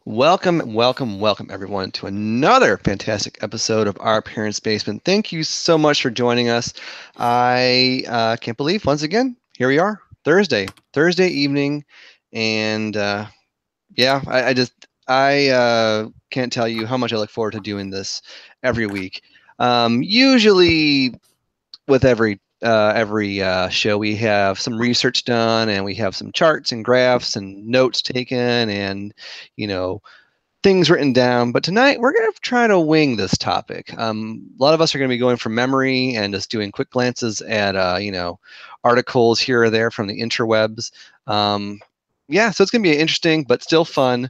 Welcome, everyone, to another fantastic episode of Our Parents' Basement. Thank you so much for joining us. I can't believe, once again, here we are, Thursday evening, and yeah, I can't tell you how much I look forward to doing this every week. Usually, with every show, we have some research done, and we have some charts and graphs and notes taken, and you know things written down, but tonight we're going to try to wing this topic. A lot of us are going to be going from memory and just doing quick glances at, articles here or there from the interwebs. Yeah, so it's going to be an interesting but still fun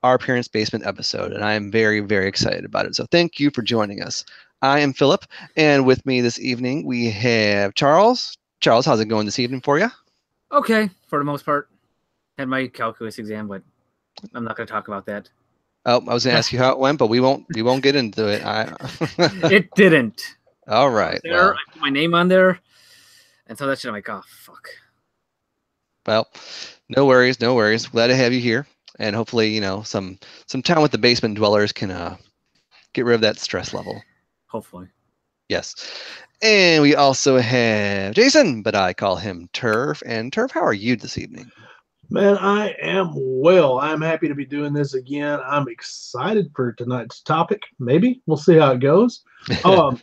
Our Parents' Basement episode, and I am very, very excited about it. So thank you for joining us. I am Philip, and with me this evening we have Charles. Charles, how's it going this evening for you? Okay, for the most part. Had my calculus exam, but I'm not going to talk about that. Oh, I was going to ask you how it went, but we won't get into it. It didn't. All right. I put my name on there, and so that shit, I'm like, oh, fuck. Well, no worries. Glad to have you here, and hopefully, some time with the basement dwellers can get rid of that stress level. Hopefully. Yes. And we also have Jason, but I call him Turf. And Turf, how are you this evening? Man, I am well. I'm happy to be doing this again. I'm excited for tonight's topic. Maybe we'll see how it goes. But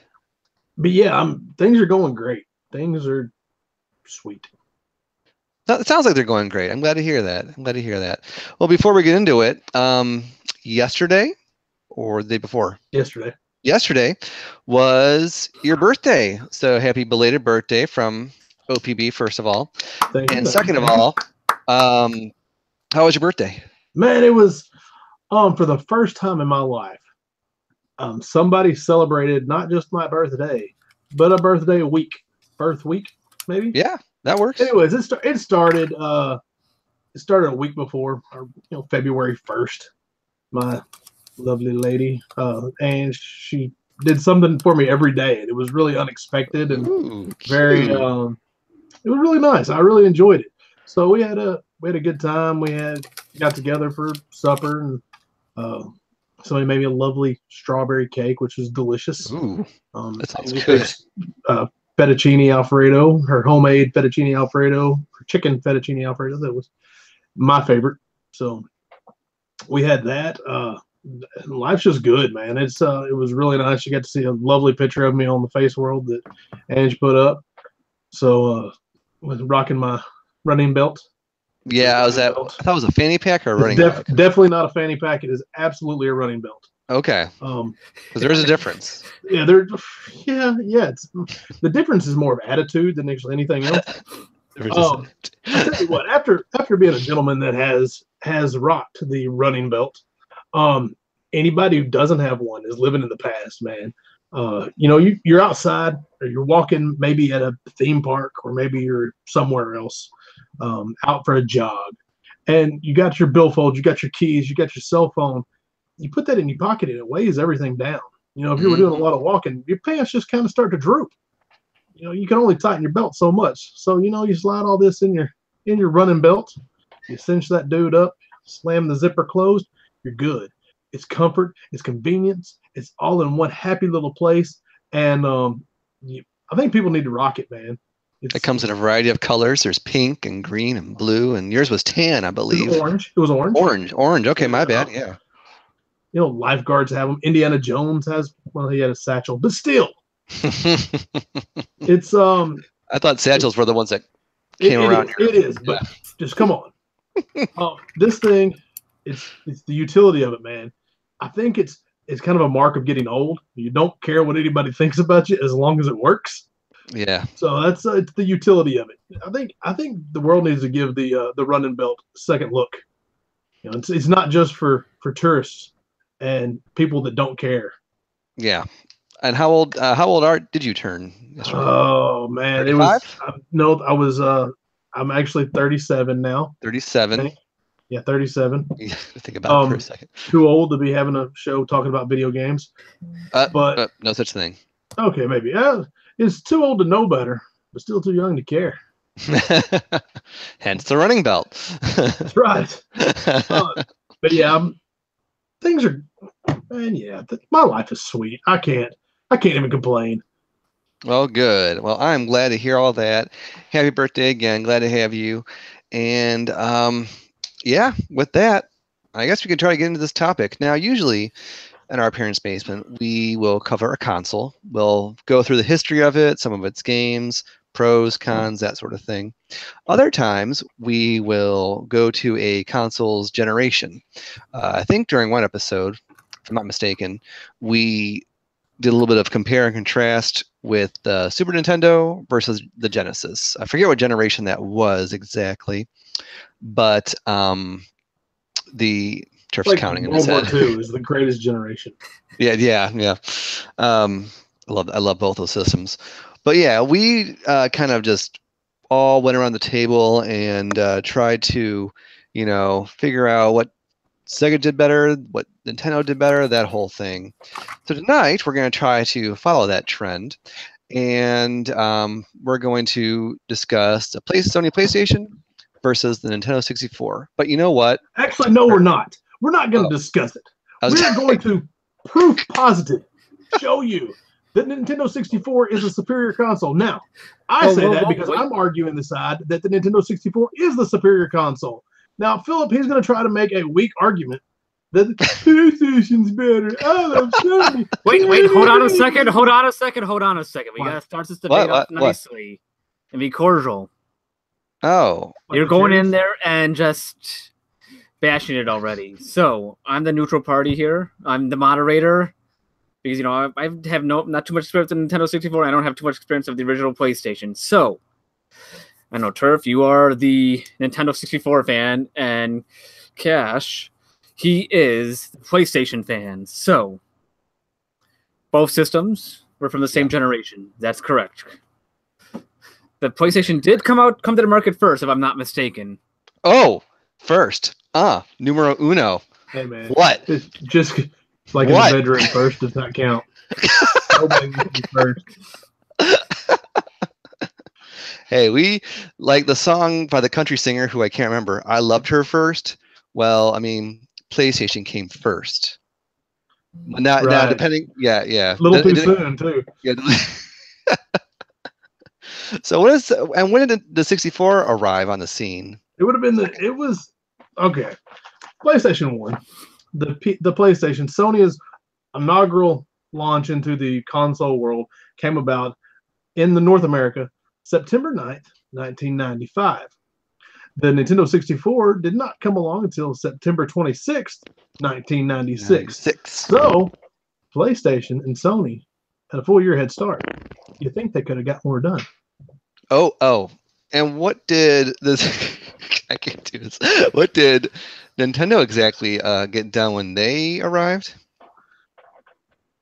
yeah, things are going great. Things are sweet. It sounds like they're going great. I'm glad to hear that. Well, before we get into it, yesterday or the day before? Yesterday was your birthday. So happy belated birthday from OPB, first of all. Thank you. And second of all, how was your birthday? Man, it was for the first time in my life, somebody celebrated not just my birthday, but a birthday week. Birth week, maybe? Yeah, that works. Anyways, it started a week before, or February 1st. My lovely lady, and she did something for me every day, and it was really unexpected and very it was really nice. I really enjoyed it. So we had a good time. We got together for supper, and somebody made me a lovely strawberry cake, which was delicious. Ooh, that sounds good. Fettuccine Alfredo, her homemade fettuccine Alfredo, her chicken fettuccine Alfredo. That was my favorite. So we had that. Life's just good, man. It was really nice. You got to see a lovely picture of me on the Face World that Ange put up. So was rocking my running belt. Yeah, I thought it was a fanny pack or a running belt. Definitely not a fanny pack. It is absolutely a running belt. Okay. Because there's a difference. Yeah, it's the difference is more of attitude than actually anything else. I'll tell you what, after being a gentleman that has rocked the running belt, anybody who doesn't have one is living in the past, man. You're outside or you're walking maybe at a theme park or maybe you're somewhere else, out for a jog, and you got your billfold, you got your keys, you got your cell phone. You put that in your pocket and it weighs everything down. If you were doing a lot of walking, your pants just kind of start to droop. You can only tighten your belt so much. So you slide all this in your running belt, you cinch that dude up, slam the zipper closed, you're good. It's comfort, it's convenience, it's all in one happy little place. And I think people need to rock it, man. It comes in a variety of colors. There's pink and green and blue, and yours was tan, I believe. It was orange. Orange. Okay, my bad. Yeah. Lifeguards have them. Indiana Jones he had a satchel, but still, it's I thought satchels were the ones that came around here. It is, but just come on. This thing, it's the utility of it, man. I think it's kind of a mark of getting old. You don't care what anybody thinks about you as long as it works. Yeah. So that's it's the utility of it. I think the world needs to give the running belt a second look. It's not just for tourists and people that don't care. Yeah. And how old did you turn yesterday? Oh man, 35? I'm actually 37 now. 37. Yeah, 37. Think about it for a second. Too old to be having a show talking about video games. But no such thing. Okay, maybe. It's too old to know better, but still too young to care. Hence the running belt. That's right. But yeah, things are, man, yeah, my life is sweet. I can't even complain. Well, good. Well, I'm glad to hear all that. Happy birthday again. Glad to have you. And yeah, with that, I guess we could try to get into this topic. Now, usually in our parents' basement, we will cover a console. We'll go through the history of it, some of its games, pros, cons, that sort of thing. Other times, we will go to a console's generation. I think during one episode, if I'm not mistaken, we did a little bit of compare and contrast with the Super Nintendo versus the Genesis. I forget what generation that was exactly, but the Turf's Like counting in his World War head. II is the greatest generation. Yeah. I love both those systems, but yeah, we kind of just all went around the table and tried to, figure out what Sega did better, what Nintendo did better, that whole thing. So tonight we're going to try to follow that trend, and we're going to discuss the Sony PlayStation versus the Nintendo 64. But you know what? Actually, no, we're not. We're not going to discuss it. We're going to proof positive show you that Nintendo 64 is a superior console. Now, I say that because I'm arguing the side that the Nintendo 64 is the superior console. Now, Philip, he's going to try to make a weak argument that the PlayStation's better. I love Sony. Wait, hold on a second. We got to start this debate off nicely and be cordial. Oh. You're going in there and just bashing it already. So, I'm the neutral party here. I'm the moderator. Because, I have not too much experience in Nintendo 64. I don't have too much experience of the original PlayStation. So, I know, Turf, you are the Nintendo 64 fan, and Cash, he is the PlayStation fan. So, both systems were from the same generation. That's correct. The PlayStation did come to the market first, if I'm not mistaken. Oh, first. Numero uno. Hey, man. What? It's just like in the bedroom first does not count. Nobody needs to be first. Hey, we like the song by the country singer who I can't remember. I loved her first. Well, I mean, PlayStation came first. Now depending, yeah. A little too soon, too. Yeah. So when did the 64 arrive on the scene? It would have been okay. PlayStation 1. The PlayStation, Sony's inaugural launch into the console world came about in the North America September 9th, 1995. The Nintendo 64 did not come along until September 26th, 1996. So, PlayStation and Sony had a full year head start. You think they could have got more done. Oh. And what did this... I can't do this. What did Nintendo exactly get done when they arrived?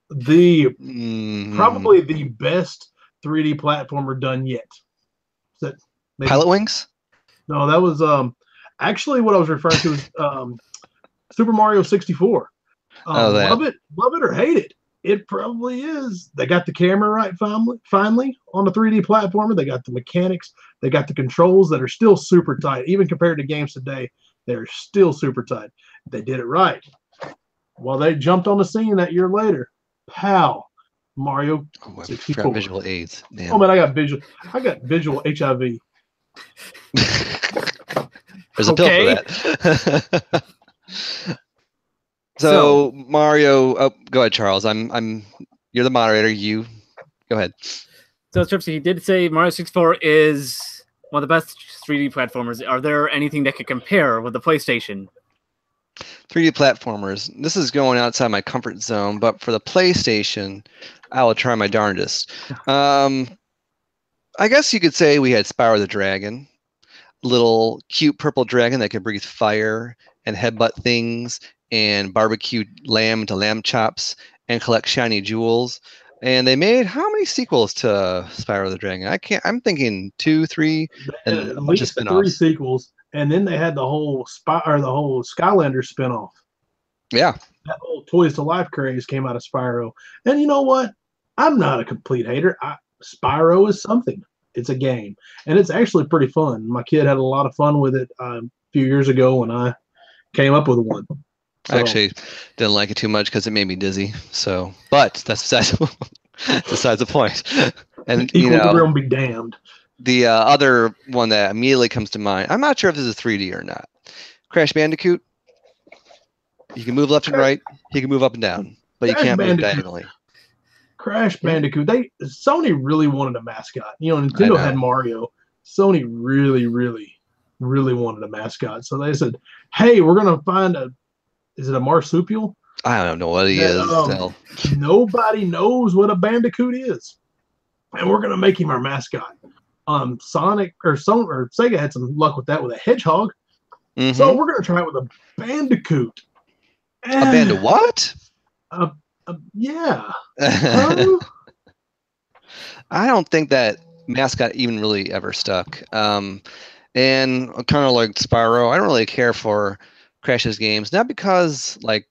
Probably the best 3D platformer done yet. Pilot Wings? No, that was actually what I was referring to as Super Mario 64. Love it or hate it. It probably is. They got the camera right finally on the 3D platformer. They got the mechanics. They got the controls that are still super tight. Even compared to games today, they're still super tight. They did it right. Well, they jumped on the scene that year later. Pow. Mario 64. Visual aids. Damn. Oh man, I got visual HIV. There's a pill for that. So Mario, go ahead, Charles. You're the moderator. You go ahead. So Tripsy, he did say Mario 64 is one of the best 3D platformers. Are there anything that could compare with the PlayStation? 3D platformers. This is going outside my comfort zone, but for the PlayStation, I will try my darndest. I guess you could say we had Spyro the Dragon, little cute purple dragon that could breathe fire and headbutt things and barbecue lamb to lamb chops and collect shiny jewels. And they made how many sequels to Spyro the Dragon? I'm thinking 2, 3, and a bunch of spin-offs. 3 sequels, and then they had the whole Skylander spinoff. Yeah, that whole Toys to Life craze came out of Spyro. And you know what? I'm not a complete hater. Spyro is something. It's a game, and it's actually pretty fun. My kid had a lot of fun with it a few years ago when I came up with one. So, I actually didn't like it too much because it made me dizzy. So, but that's besides the point. And Equilibrium be damned. the other one that immediately comes to mind, I'm not sure if this is 3D or not. Crash Bandicoot. You can move left and right. You can move up and down, but you Crash can't move Bandicoot. diagonally. Crash Bandicoot. Sony really wanted a mascot. I Nintendo had know. Mario. Sony really, really, really wanted a mascot. So they said, "Hey, we're gonna find is it a marsupial? I don't know what he That, is. So. nobody knows what a bandicoot is, and we're gonna make him our mascot." Sonic or Sega had some luck with that with a hedgehog. Mm-hmm. So we're gonna try it with a bandicoot. A band of what? Yeah. I don't think that mascot even really ever stuck. And kind of like Spyro, I don't really care for Crash's games, not because they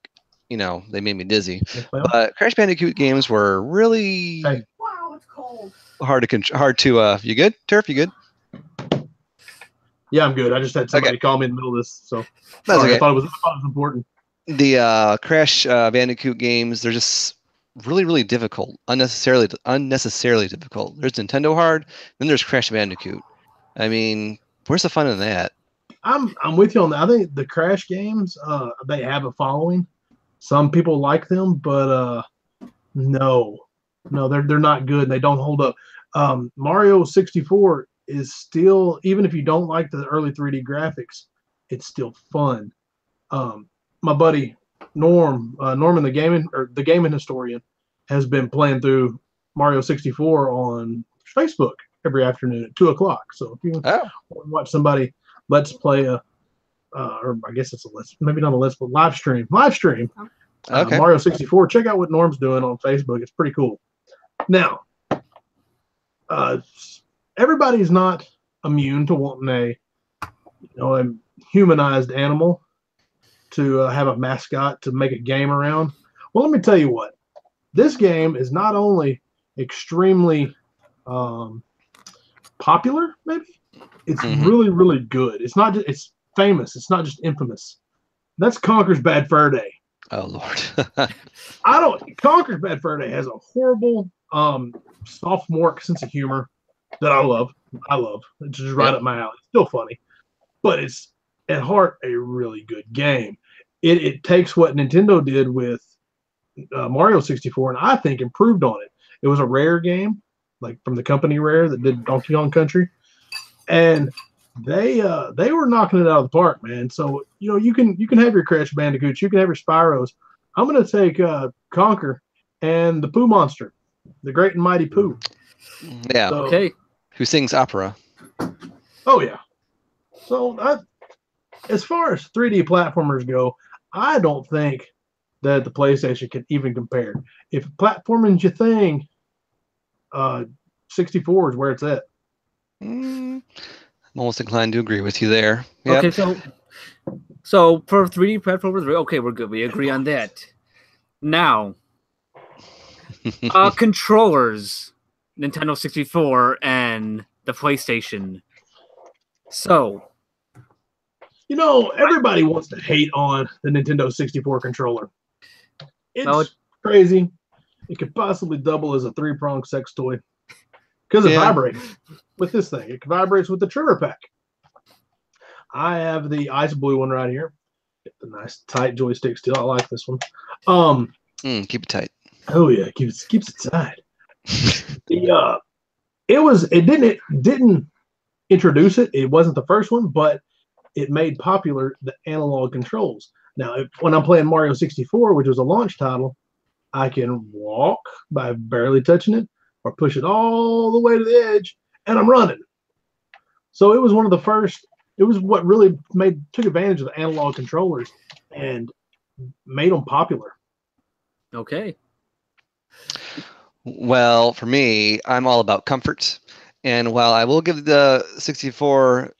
made me dizzy, but Crash Bandicoot games were really Wow, it's cold. hard to. You good, Turf? You good? Yeah, I'm good. I just had somebody call me in the middle of this, so That's sorry. okay. I thought it was important. The Crash Bandicoot games, they're just really, really difficult, unnecessarily difficult. There's Nintendo Hard, then there's Crash Bandicoot. I mean, where's the fun in that? I'm with you on that. I think the Crash games, they have a following. Some people like them, but no, they're not good. They don't hold up. Mario 64 is still, even if you don't like the early 3D graphics, it's still fun. My buddy Norman, the gaming historian, has been playing through Mario 64 on Facebook every afternoon at 2:00. So if you want to watch somebody let's play or I guess it's maybe not a let's play, live stream Mario 64, check out what Norm's doing on Facebook. It's pretty cool. Now, everybody's not immune to wanting a humanized animal to have a mascot to make a game around. Well, let me tell you what. This game is not only extremely popular, maybe it's really, really good. It's not just it's famous. It's not just infamous. That's Conker's Bad Fur Day. Oh Lord. Conker's Bad Fur Day has a horrible sophomore sense of humor that I love. It's just right up my alley. It's still funny, but it's at heart a really good game. It takes what Nintendo did with Mario 64 and I think improved on it. It was a Rare game, like from the company Rare that did Donkey Kong Country, and they were knocking it out of the park, man. So you can have your Crash Bandicoots, you can have your Spyros. I'm gonna take Conker and the Pooh Monster, the Great and Mighty Pooh. Yeah. So, Okay. Who sings opera? Oh yeah. So as far as 3D platformers go, I don't think that the PlayStation can even compare. If platforming's your thing, 64 is where it's at. I'm almost inclined to agree with you there. Yep. Okay, so for 3D platformers, okay, we're good. We agree on that. Now, controllers, Nintendo 64 and the PlayStation. So, everybody wants to hate on the Nintendo 64 controller. It's crazy. It could possibly double as a 3-pronged sex toy because it vibrates with this thing. It vibrates with the trigger pack. I have the ice blue one right here. Get the nice tight joystick still. I like this one. Keep it tight. Oh yeah, keeps it tight. It didn't introduce it. It wasn't the first one, but it made popular the analog controls. Now, when I'm playing Mario 64, which was a launch title, I can walk by barely touching it or push it all the way to the edge, and I'm running. So it was one of the first. It was what really took advantage of the analog controllers and made them popular. Okay. Well, for me, I'm all about comfort. And while I will give the 64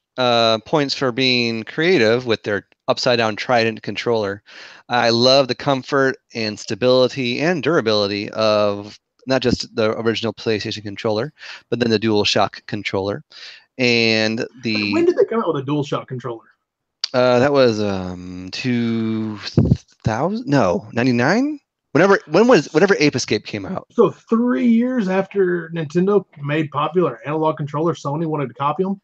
points for being creative with their upside-down trident controller, I love the comfort and stability and durability of not just the original PlayStation controller, but then the DualShock controller. And when did they come out with a DualShock controller? That was 2000? No, 99. Whenever Ape Escape came out. So 3 years after Nintendo made popular analog controller, Sony wanted to copy them.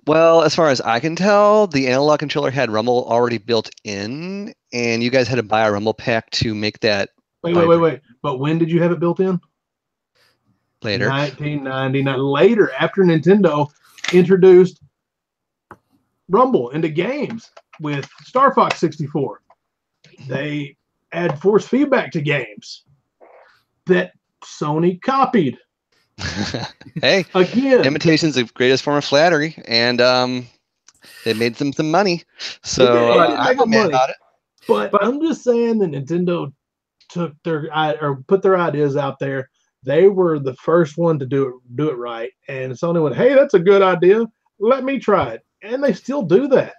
Well, as far as I can tell, the analog controller had Rumble already built in, and you guys had to buy a Rumble pack to make that. Wait. But when did you have it built in? Later. 1999. Later, after Nintendo introduced Rumble into games with Star Fox 64, they add force feedback to games that Sony copied. Hey, again, imitation's the greatest form of flattery, and they made them some money. So I'm not mad about it. But I'm just saying that Nintendo took put their ideas out there. They were the first one to do it right, and Sony went, "Hey, that's a good idea. Let me try it," and they still do that.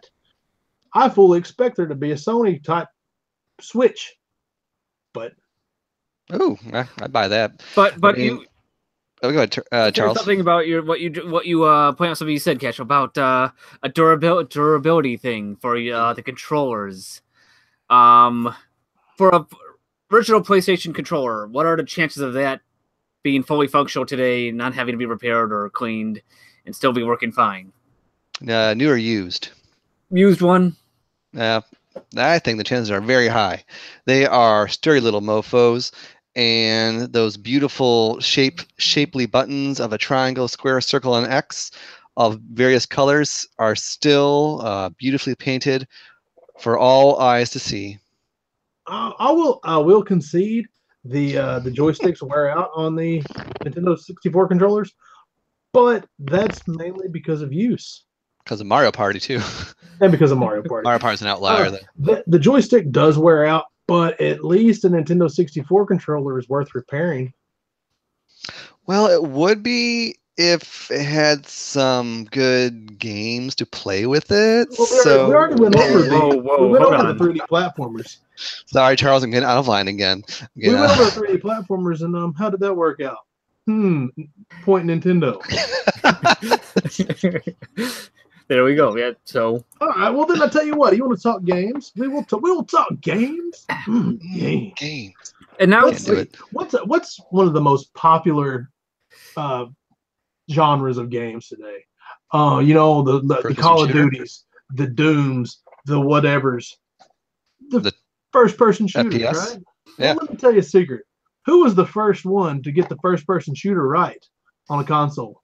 I fully expect there to be a Sony type Switch, but I buy that. But I mean, you. Oh, go ahead, Charles. Something about what you point out something you said, Cash, about a durability thing for the controllers. For a original PlayStation controller, what are the chances of that being fully functional today, not having to be repaired or cleaned, and still be working fine? New or used? Used one. I think the chances are very high. They are sturdy little mofos, and those beautiful shapely buttons of a triangle, square, circle, and X of various colors are still beautifully painted for all eyes to see. I will concede the joysticks wear out on the Nintendo 64 controllers, but that's mainly because of use. Because of Mario Party too. And because of Mario Party. Mario Party's an outlier. The joystick does wear out, but at least a Nintendo 64 controller is worth repairing. Well, it would be if it had some good games to play with it. Well, we already went over the 3D platformers. Sorry, Charles, I'm getting out of line again. We went over the 3D platformers, and how did that work out? Point Nintendo. There we go. Yeah. So. All right. Well, then I tell you what. You want to talk games? We will talk games. Games. And now what's one of the most popular genres of games today? The Call of Duties, the Dooms, the whatevers, the first-person shooters, FPS? right? Yeah. Well, let me tell you a secret. Who was the first one to get the first-person shooter right on a console?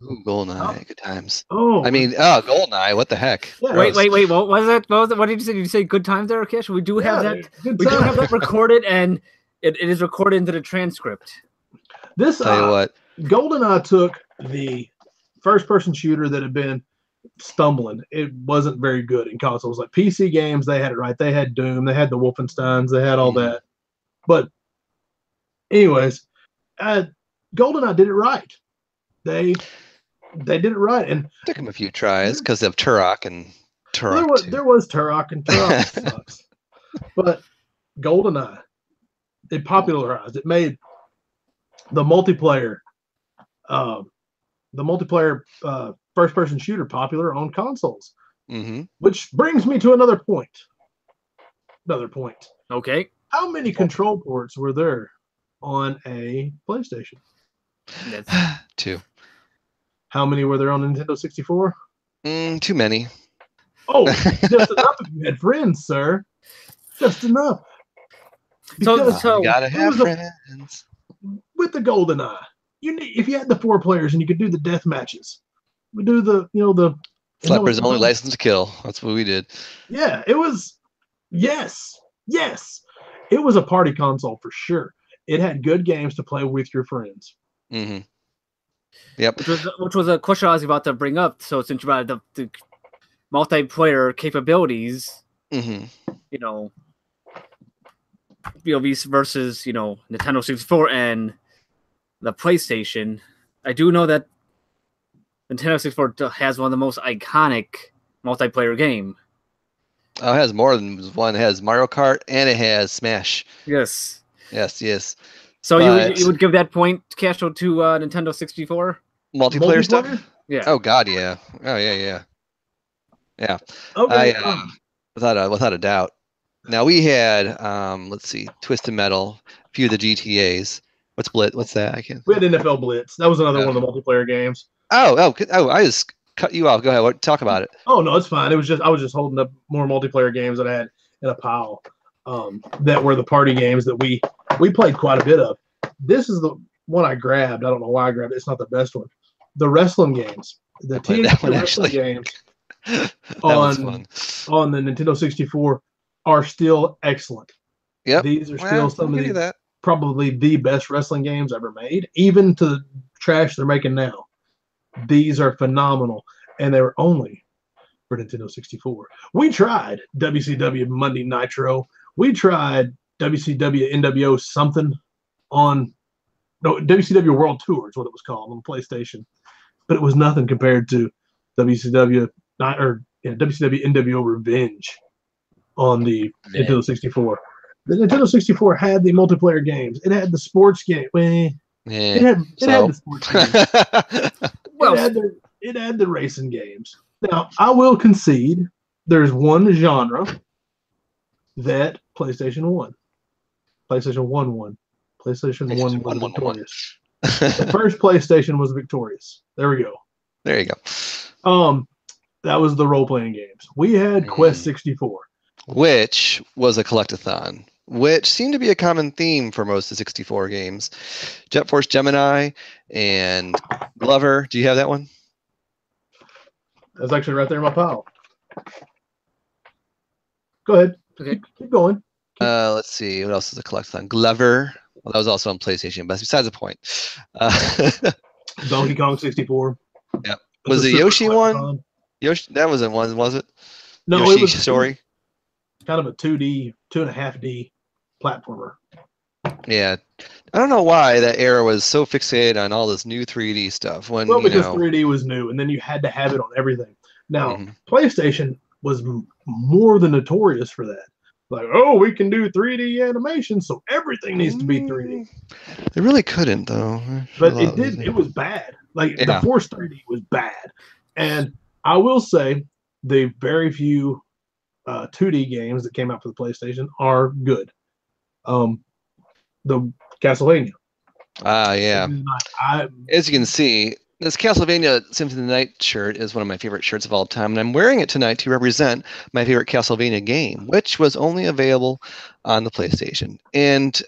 Ooh, GoldenEye, good times. GoldenEye, what the heck? Yeah. Wait, what was that? What did you say? Did you say good times there, Kish? We do have that. We do have that recorded, and it is recorded into the transcript. Tell you what. GoldenEye took the first-person shooter that had been stumbling. It wasn't very good in consoles. Like PC games, they had it right. They had Doom, they had the Wolfensteins, they had all that. But anyways, GoldenEye did it right. They did it right, and took him a few tries because of Turok and Turok. There was Turok, and Turok sucks. But GoldenEye, it popularized. It made the multiplayer first-person shooter popular on consoles. Mm-hmm. Which brings me to another point. Okay. How many control ports were there on a PlayStation? That's 2. How many were there on Nintendo 64? Too many. Oh, just enough if you had friends, sir. Just enough. Because you gotta have friends. With the GoldenEye, if you had the 4 players and you could do the death matches, we do the Slepper's only license to kill. That's what we did. Yeah, it was. Yes. It was a party console for sure. It had good games to play with your friends. Mm-hmm. Yep. Which was a question I was about to bring up. So since you brought up the multiplayer capabilities, versus Nintendo 64 and the PlayStation, I do know that Nintendo 64 has one of the most iconic multiplayer game. Oh, it has more than one. It has Mario Kart and it has Smash. Yes. So you would give that point, Castro, to Nintendo 64? Multiplayer stuff? Yeah. Oh God, yeah. Oh yeah. Okay. Without a doubt. Now we had, let's see, Twisted Metal, a few of the GTAs. What's Blitz? What's that? I can't. We had NFL Blitz. That was another one of the multiplayer games. Oh! I just cut you off. Go ahead. Talk about it. Oh no, it's fine. It was just I was just holding up more multiplayer games that I had in a pile. That were the party games that we played quite a bit of. This is the one I grabbed. I don't know why I grabbed it. It's not the best one. The wrestling games, the THQ wrestling games on the Nintendo 64 are still excellent. Yep. These are still some of the probably the best wrestling games ever made, even to the trash they're making now. These are phenomenal, and they were only for Nintendo 64. We tried WCW Monday Nitro. We tried WCW NWO something on WCW World Tour is what it was called on PlayStation, but it was nothing compared to WCW NWO Revenge on the Nintendo 64. The Nintendo 64 had the multiplayer games. It had the sports game. It had the sports games. It had the racing games. Now, I will concede there's one genre that PlayStation won. PlayStation 1 won. PlayStation 1 was victorious. The first PlayStation was victorious. There we go. There you go. That was the role-playing games. We had Quest 64. Which was a collectathon, which seemed to be a common theme for most of the 64 games. Jet Force Gemini and Glover. Do you have that one? That's actually right there in my pile. Go ahead. Okay. Keep going. Let's see. What else is a collectathon? Glover. Well, that was also on PlayStation, but besides the point. Donkey Kong 64. Yeah. Was the Yoshi one? Yoshi, that wasn't one, was it? No, Yoshi it was Story. Kind of a 2D, 2.5D platformer. Yeah. I don't know why that era was so fixated on all this new 3D stuff. Because 3D was new, and then you had to have it on everything. Now, PlayStation was more than notorious for that. Like, oh, we can do 3D animation, so everything needs to be 3D. They really couldn't, though. But it did. It was bad. Like, the Force 3D was bad. And I will say the very few 2D games that came out for the PlayStation are good. The Castlevania. Yeah. As you can see, this Castlevania Symphony of the Night shirt is one of my favorite shirts of all time, and I'm wearing it tonight to represent my favorite Castlevania game, which was only available on the PlayStation. And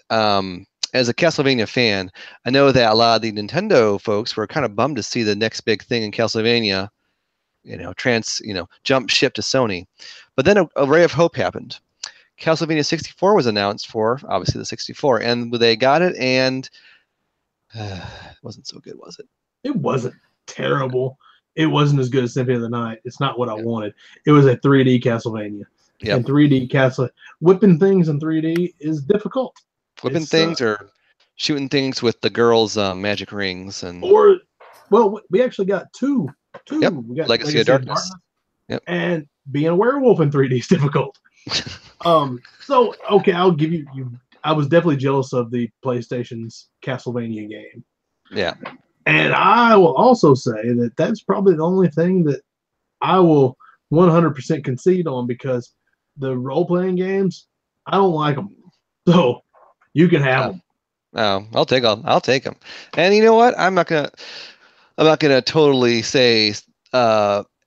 as a Castlevania fan, I know that a lot of the Nintendo folks were kind of bummed to see the next big thing in Castlevania, jump ship to Sony. But then a ray of hope happened. Castlevania 64 was announced for, obviously, the 64, and they got it, and it wasn't so good, was it? It wasn't terrible. It wasn't as good as Symphony of the Night. It's not what I wanted. It was a 3D Castlevania. Yep. And 3D whipping things in 3D is difficult. Whipping things or shooting things with the girls' magic rings we actually got two. Yep. We got Legacy of Darkness. Yep. And being a werewolf in 3D is difficult. So okay, I'll give you. I was definitely jealous of the PlayStation's Castlevania game. Yeah. And I will also say that that's probably the only thing that I will 100% concede on, because the role-playing games, I don't like them. So you can have them. Oh, I'll take them. I'll take them. And you know what? I'm not gonna totally say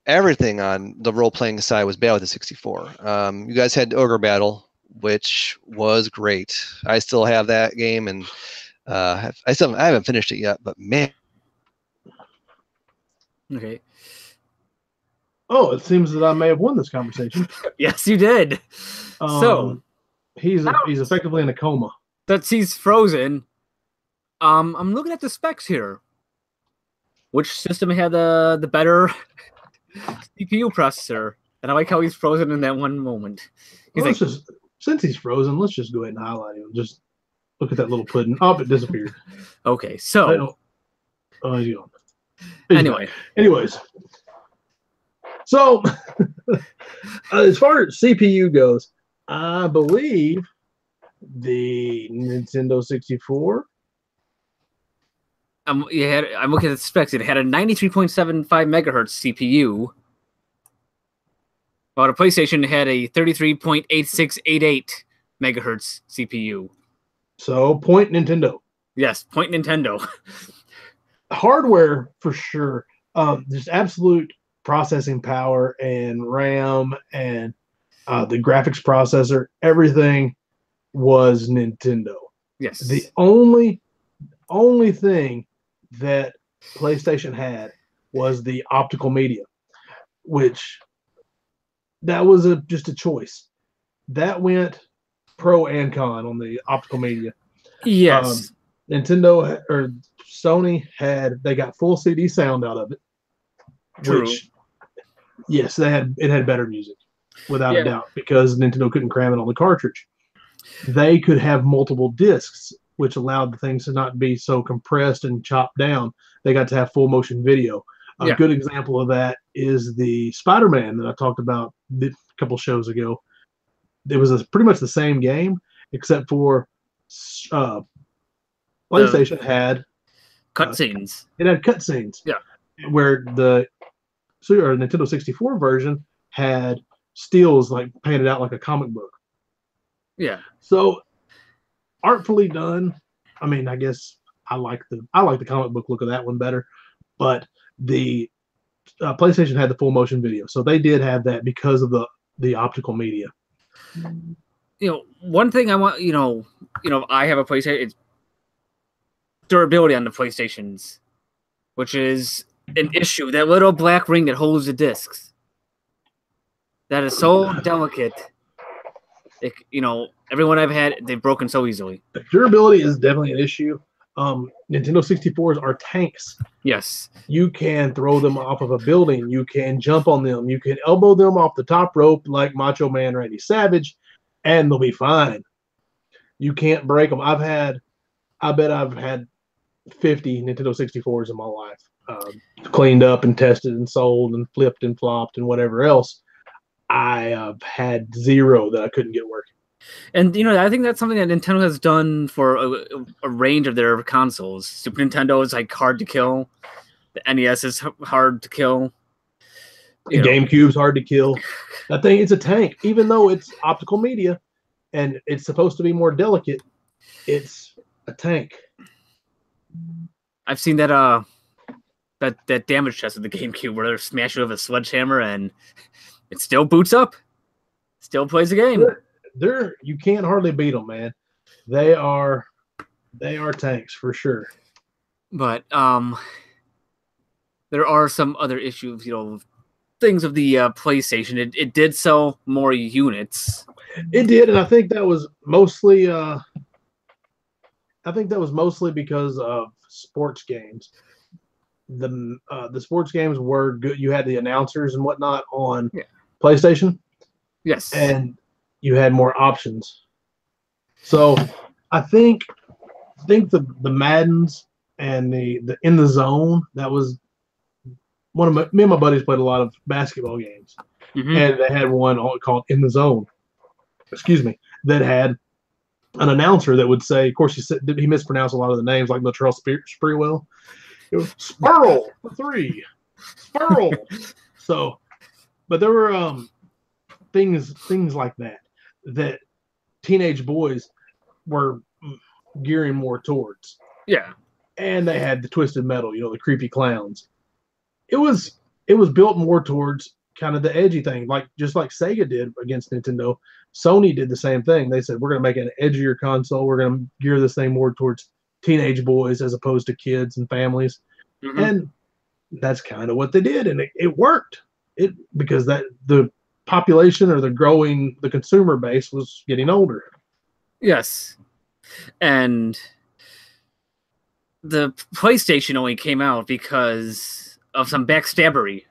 everything on the role-playing side was bad with the 64. You guys had Ogre Battle, which was great. I still have that game, and I haven't finished it yet, but man. Okay. Oh, it seems that I may have won this conversation. Yes, you did. So he's effectively in a coma. He's frozen. I'm looking at the specs here. Which system had the better CPU processor? And I like how he's frozen in that one moment. Since he's frozen, let's just go ahead and highlight him. Just look at that little pudding. Oh, it disappeared. Okay, so he's gone. Anyways, so as far as CPU goes, I believe the Nintendo 64. I'm looking at the specs. It had a 93.75 megahertz CPU. While the PlayStation had a 33.8688 megahertz CPU. So point Nintendo. Yes, point Nintendo. Hardware for sure. There's absolute processing power and RAM and the graphics processor. Everything was Nintendo. Yes. The only thing that PlayStation had was the optical media, which that was just a choice. That went pro and con on the optical media. Yes. Nintendo or Sony they got full CD sound out of it. True. Which, yes, it had better music, without a doubt, because Nintendo couldn't cram it on the cartridge. They could have multiple discs, which allowed the things to not be so compressed and chopped down. They got to have full motion video. A good example of that is the Spider-Man that I talked about a couple shows ago. It was pretty much the same game, except for PlayStation had cutscenes. It had cutscenes. Yeah. Where the Nintendo 64 version had stills like painted out like a comic book. Yeah. So artfully done. I mean, I guess I like the comic book look of that one better, but the PlayStation had the full motion video, so they did have that because of the optical media. One thing I want, I have a PlayStation. It's durability on the PlayStations, which is an issue. That little black ring that holds the discs. That is so delicate. Everyone I've had, they've broken so easily. Durability is definitely an issue. Nintendo 64s are tanks. Yes. You can throw them off of a building. You can jump on them. You can elbow them off the top rope like Macho Man Randy Savage, and they'll be fine. You can't break them. I bet I've had 50 Nintendo 64s in my life. Cleaned up and tested and sold and flipped and flopped and whatever else. I have had 0 that I couldn't get working. And I think that's something that Nintendo has done for a range of their consoles. Super Nintendo is like hard to kill. The NES is hard to kill. The GameCube's hard to kill. That thing, it's a tank. Even though it's optical media and it's supposed to be more delicate, it's a tank. I've seen that damage test of the GameCube where they're smashing it with a sledgehammer and it still boots up. Still plays the game. You can't hardly beat them, man. They are tanks for sure. But there are some other issues, things of the PlayStation. It did sell more units. It did, and I think that was mostly because of sports games. The sports games were good. You had the announcers and whatnot on PlayStation. Yes. And you had more options. So I think the Maddens and the In the Zone, that was me and my buddies played a lot of basketball games. Mm-hmm. And they had one called In the Zone. Excuse me. That had an announcer that would say, of course, he mispronounced a lot of the names, like Latrell Sprewell. It was Spurl for 3. Spurl. So, but there were things like that teenage boys were gearing more towards. Yeah. And they had the Twisted Metal, the creepy clowns. It was built more towards kind of the edgy thing, just like Sega did against Nintendo. Sony did the same thing. They said, we're going to make an edgier console. We're going to gear this thing more towards teenage boys as opposed to kids and families. Mm-hmm. And that's kind of what they did. And it worked because the population or the consumer base was getting older. Yes. And the PlayStation only came out because of some backstabbery.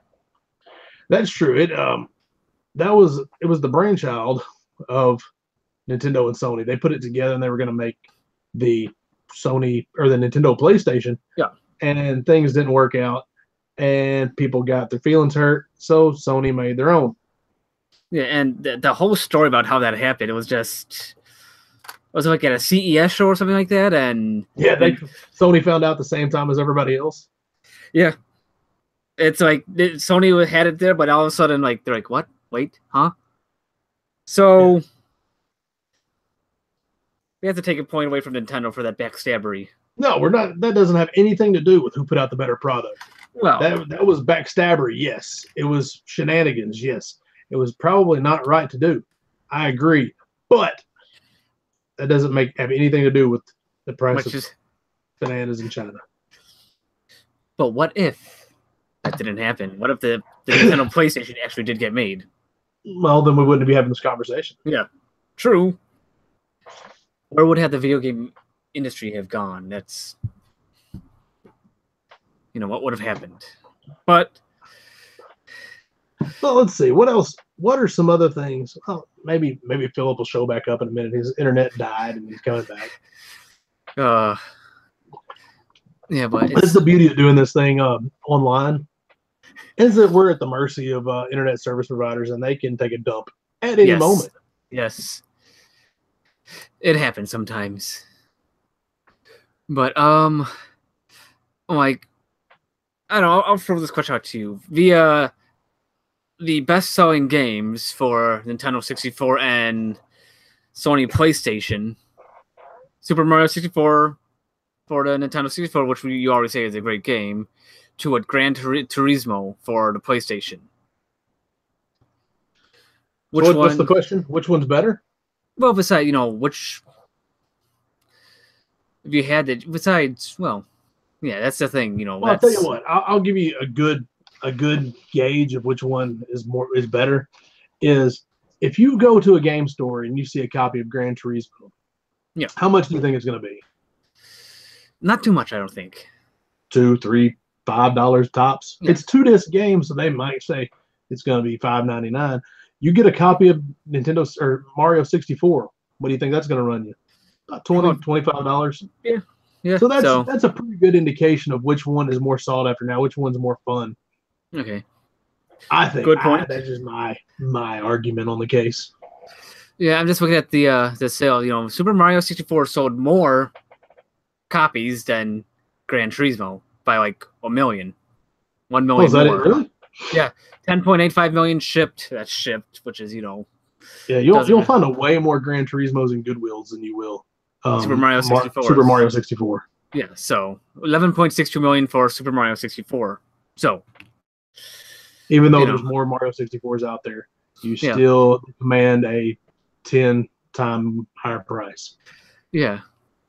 That's true. It was the brainchild of Nintendo and Sony. They put it together and they were going to make the Sony or the Nintendo PlayStation. Yeah. And things didn't work out and people got their feelings hurt. So Sony made their own. Yeah. And the whole story about how that happened, it was like at a CES show or something like that. And yeah, Sony found out the same time as everybody else. Yeah. It's like Sony had it there, but all of a sudden, they're like, what? wait, huh? So we have to take a point away from Nintendo for that backstabbery. No, we're not. That doesn't have anything to do with who put out the better product. Well, That was backstabbery. Yes, it was shenanigans. Yes, it was probably not right to do. I agree, but that doesn't have anything to do with the price of bananas in China. But what if that didn't happen? What if the Nintendo PlayStation actually did get made? Well, then we wouldn't be having this conversation. Yeah, true. Where would have the video game industry have gone? That's, what would have happened? But well, let's see. What else? What are some other things? Well, maybe Philip will show back up in a minute. His internet died and he's coming back. Yeah, but that's the beauty of doing this thing online, is that we're at the mercy of internet service providers, and they can take a dump at any moment. Yes, it happens sometimes. But like, I don't know. I'll throw this question out to you. The best-selling games for Nintendo 64 and Sony PlayStation, Super Mario 64 for the Nintendo 64, which you already say is a great game, to a Gran Turismo for the PlayStation. What's the question? Which one's better? Well, besides, which, if you had it, besides, well, yeah, that's the thing, Well, I'll tell you what, I'll give you a good gauge of which one is better. Is if you go to a game store and you see a copy of Gran Turismo, yeah, how much do you think it's going to be? Not too much, I don't think. $2, $3, $5 tops. Yeah. It's 2-disc game, so they might say it's going to be $5.99. You get a copy of Nintendo or Mario 64. What do you think that's going to run you? About $20, $25. Yeah, yeah. So that's a pretty good indication of which one is more sought after now, which one's more fun. Okay. I think good point. That's just my argument on the case. Yeah, I'm just looking at the sale. Super Mario 64 sold more copies than Gran Turismo by like 1 million. 1 million is that more. It, really? Yeah, 10.85 million shipped. That's shipped, which is Yeah, you'll find a way more Gran Turismos and Goodwills than you will Super Mario 64. Super Mario 64. Yeah, so 11.62 million for Super Mario 64. So even though there's more Mario 64s out there, you still command a 10-time higher price. Yeah.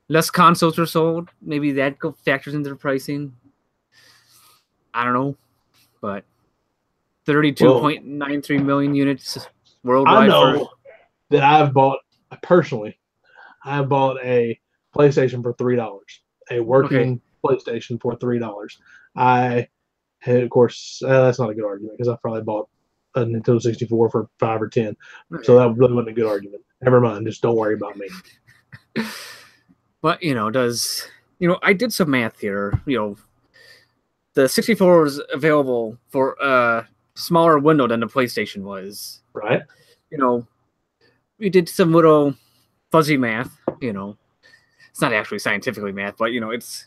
Less consoles are sold. Maybe that factors into the pricing. I don't know. But 32.93 million units worldwide. I know that I've bought a PlayStation for $3. A working PlayStation for $3. I had, of course, that's not a good argument because I probably bought a Nintendo 64 for $5 or $10. Okay. So that really wasn't a good argument. Never mind. Just don't worry about me. But, I did some math here. The 64 was available for a smaller window than the PlayStation was. Right. We did some little fuzzy math, It's not actually scientifically math, but, it's...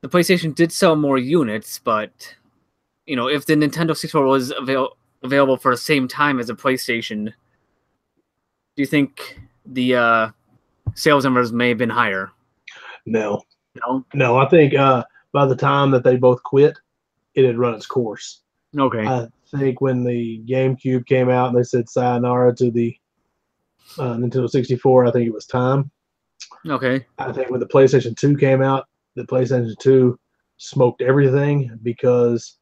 The PlayStation did sell more units, but, if the Nintendo 64 was available for the same time as the PlayStation, do you think the sales numbers may have been higher? No. I think by the time that they both quit, it had run its course. Okay. I think when the GameCube came out and they said sayonara to the Nintendo 64, I think it was time. Okay. I think when the PlayStation 2 came out, the PlayStation 2 smoked everything because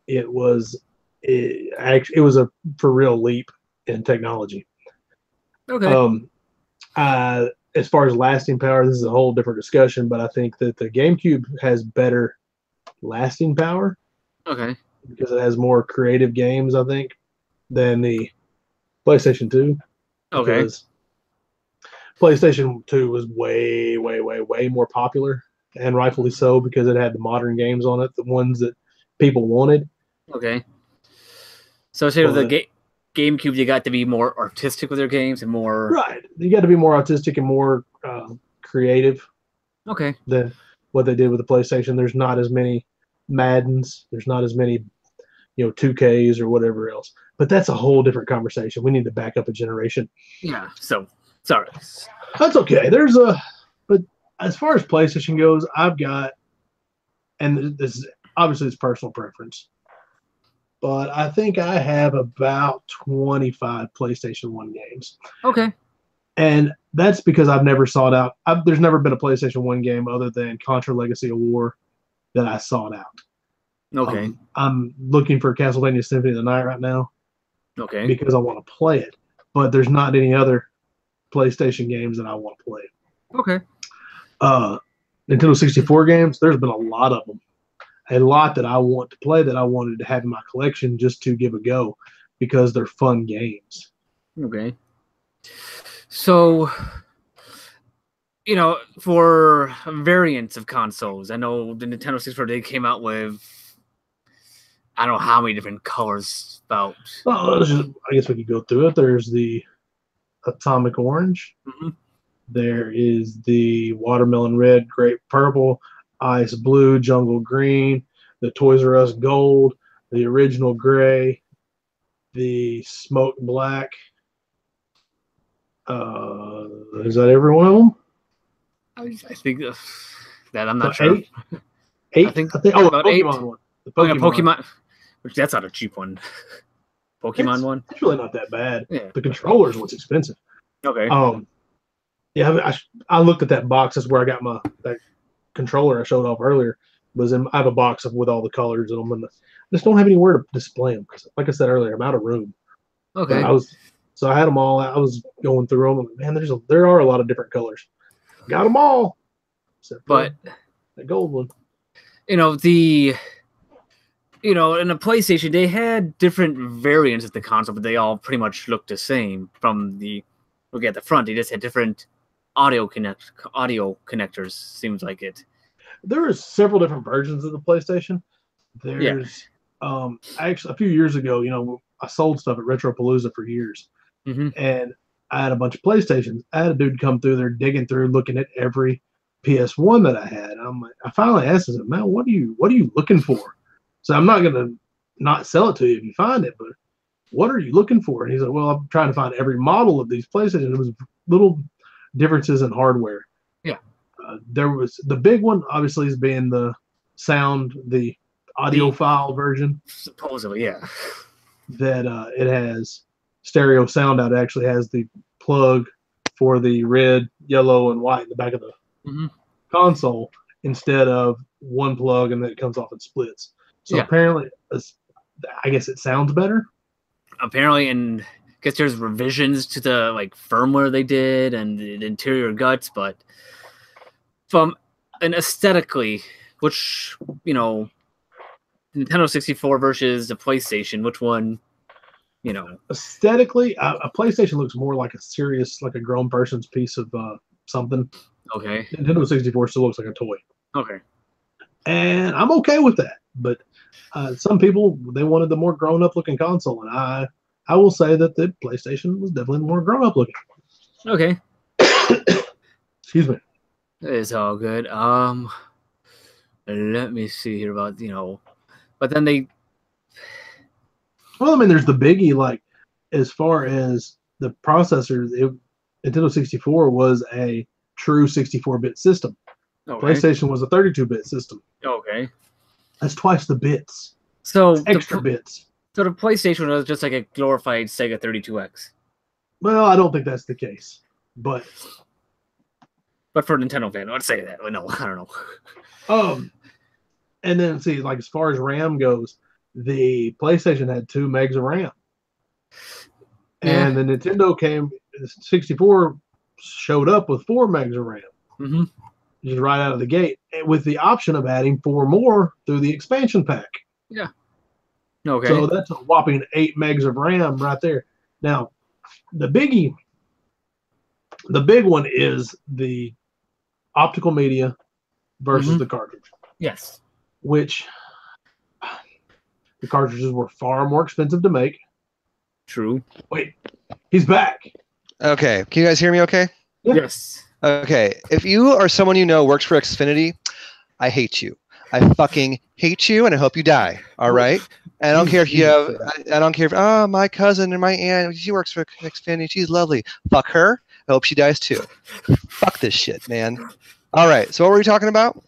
it was a for real leap in technology. Okay. As far as lasting power, this is a whole different discussion, but I think that the GameCube has better lasting power. Okay. Because it has more creative games, I think, than the PlayStation 2. Okay. Because PlayStation 2 was way, way, way, way more popular, and rightfully so, because it had the modern games on it, the ones that people wanted. Okay. So say with the GameCube, you got to be more artistic with their games and more... Right. You got to be more artistic and more creative. Okay. Than what they did with the PlayStation. There's not as many Maddens. There's not as many 2Ks or whatever else. But that's a whole different conversation. We need to back up a generation. Yeah. So sorry. That's okay. But as far as PlayStation goes, I've got, and this is obviously it's personal preference, but I think I have about 25 PlayStation 1 games. Okay. And that's because I've never sought out. There's never been a PlayStation 1 game other than Contra Legacy of War that I sought out. Okay. I'm looking for Castlevania Symphony of the Night right now. Okay. Because I want to play it. But there's not any other PlayStation games that I want to play. Okay. Nintendo 64 games, there's been a lot of them. A lot that I want to play that I wanted to have in my collection just to give a go because they're fun games. Okay. So, for variants of consoles, I know the Nintendo 64 they came out with, I don't know how many different colors about. Well, I guess we could go through it. There's the Atomic Orange. Mm-hmm. There is the Watermelon Red, Grape Purple, Ice Blue, Jungle Green, the Toys R Us Gold, the Original Gray, the Smoke Black. Is that every one of them? I think that I'm not sure. Eight? I think oh, about Pokemon 8. one. The Pokemon. Which that's not a cheap one. Pokemon one. It's really not that bad. Yeah. The controller's what's expensive. Okay. Yeah, I looked at that box. That's where I got that controller I showed off earlier. I have a box with all the colors in them, and I just don't have anywhere to display them because, like I said earlier, I'm out of room. Okay. So I had them all. I was going through them. And, man, there are a lot of different colors. Got them all. But the gold one. In the PlayStation, they had different variants of the console, but they all pretty much looked the same. Look at the front, they just had different audio connectors. Seems like it. There are several different versions of the PlayStation. There's actually a few years ago, I sold stuff at Retropalooza for years, and I had a bunch of PlayStations. I had a dude come through there digging through, looking at every PS1 that I had. I finally asked him, "Man, what are you looking for?" So I'm not gonna not sell it to you if you find it, but what are you looking for? And he's like, "Well, I'm trying to find every model of these PlayStations." There was little differences in hardware. Yeah. There was the big one, obviously, is being the audiophile version. Supposedly, yeah. That it has stereo sound out. It actually has the plug for the red, yellow, and white in the back of the console instead of one plug and then it comes off and splits. So apparently, I guess it sounds better. Apparently, and I guess there's revisions to the firmware they did and the interior guts, but from an aesthetically, which Nintendo 64 versus the PlayStation, which one? Aesthetically, a PlayStation looks more like a grown person's piece of something. Okay. Nintendo 64 still looks like a toy. Okay. And I'm okay with that. But some people, they wanted the more grown-up looking console, and I will say that the PlayStation was definitely more grown-up looking. Okay. Excuse me. It's all good. Let me see here about but then they. Well, I mean, there's the biggie. As far as the processors, Nintendo 64 was a true 64-bit system. Okay. PlayStation was a 32-bit system. Okay. That's twice the bits. So extra bits. So the PlayStation was just like a glorified Sega 32X. Well, I don't think that's the case, but for Nintendo fan, I'd say that. No, I don't know. And then see, as far as RAM goes, the PlayStation had 2 megs of RAM, and the Nintendo 64 showed up with 4 megs of RAM, just right out of the gate, with the option of adding 4 more through the expansion pack. Yeah. Okay. So that's a whopping 8 megs of RAM right there. Now, the big one is the optical media versus the cartridge. Yes. Which the cartridges were far more expensive to make. True. Wait, he's back. Okay. Can you guys hear me okay? Yeah. Yes. Okay. If you or someone works for Xfinity, I hate you. I fucking hate you, and I hope you die. All right. And I don't care if you have. I don't care if. Oh, my cousin and my aunt. She works for Xfinity. She's lovely. Fuck her. I hope she dies too. Fuck this shit, man. All right. So what were we talking about?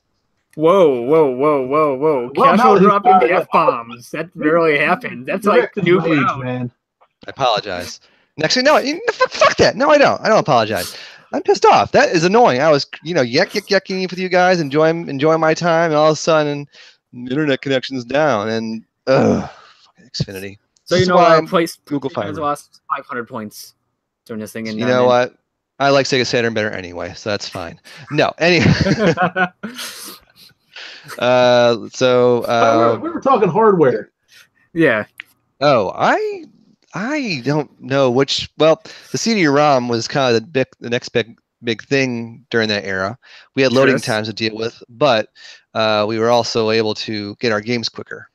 Whoa. Well, Casual now dropping he's- the F-bombs. That rarely happens. That's like Direct new rage, ground. man. I apologize. Next thing, no, fuck that. No, I don't. I don't apologize. I'm pissed off. That is annoying. I was, yucking with you guys, enjoying my time, and all of a sudden, internet connection's down, and fucking Xfinity. So This is our why place Google has Fiber. lost 500 points during this thing. And You know what? I like Sega Saturn better anyway, so that's fine. No, anyway. We were talking hardware. Yeah. Oh, I don't know which. Well, the CD-ROM was kind of the next big thing during that era. We had loading times to deal with, but we were also able to get our games quicker.